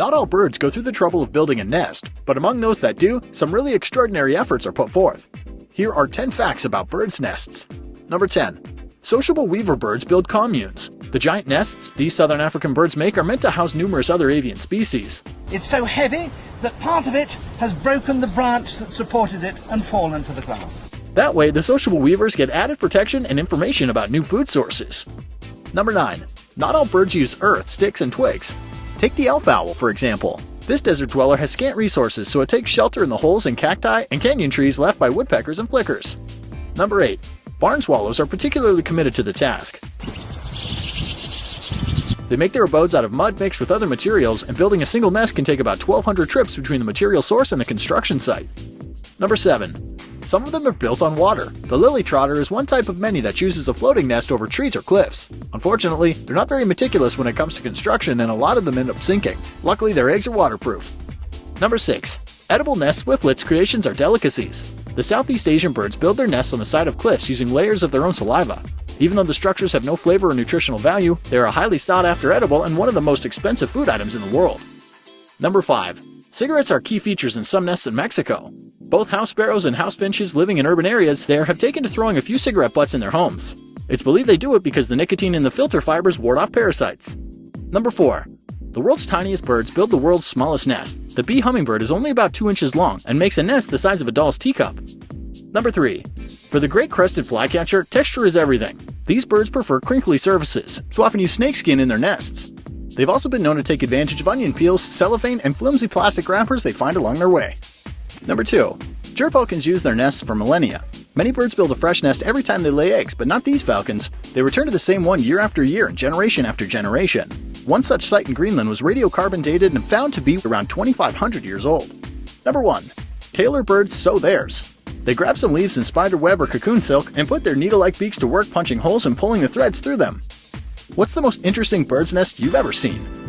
Not all birds go through the trouble of building a nest, but among those that do, some really extraordinary efforts are put forth. Here are 10 facts about birds' nests. Number 10. Sociable weaver birds build communes. The giant nests these southern African birds make are meant to house numerous other avian species. It's so heavy that part of it has broken the branch that supported it and fallen to the ground. That way, the sociable weavers get added protection and information about new food sources. Number 9. Not all birds use earth, sticks, and twigs. Take the elf owl, for example. This desert dweller has scant resources, so it takes shelter in the holes in cacti and canyon trees left by woodpeckers and flickers. Number 8. Barn swallows are particularly committed to the task. They make their abodes out of mud mixed with other materials, and building a single nest can take about 1,200 trips between the material source and the construction site. Number 7. Some of them are built on water. The lily trotter is one type of many that chooses a floating nest over trees or cliffs. Unfortunately, they're not very meticulous when it comes to construction, and a lot of them end up sinking. Luckily, their eggs are waterproof. Number 6. Edible nest swiftlets creations are delicacies. The Southeast Asian birds build their nests on the side of cliffs using layers of their own saliva. Even though the structures have no flavor or nutritional value, they are a highly sought-after edible and one of the most expensive food items in the world. Number 5. Cigarettes are key features in some nests in Mexico. Both house sparrows and house finches living in urban areas there have taken to throwing a few cigarette butts in their homes. It's believed they do it because the nicotine in the filter fibers ward off parasites. Number 4. The world's tiniest birds build the world's smallest nest. The bee hummingbird is only about 2 inches long and makes a nest the size of a doll's teacup. Number 3. For the great crested flycatcher, texture is everything. These birds prefer crinkly surfaces, so often use snakeskin in their nests. They've also been known to take advantage of onion peels, cellophane, and flimsy plastic wrappers they find along their way. Number 2. Jer Falcons use their nests for millennia. Many birds build a fresh nest every time they lay eggs, but not these falcons. They return to the same one year after year and generation after generation. One such site in Greenland was radiocarbon dated and found to be around 2,500 years old. Number 1. Tailor birds sow theirs. They grab some leaves in spider web or cocoon silk and put their needle-like beaks to work punching holes and pulling the threads through them. What's the most interesting bird's nest you've ever seen?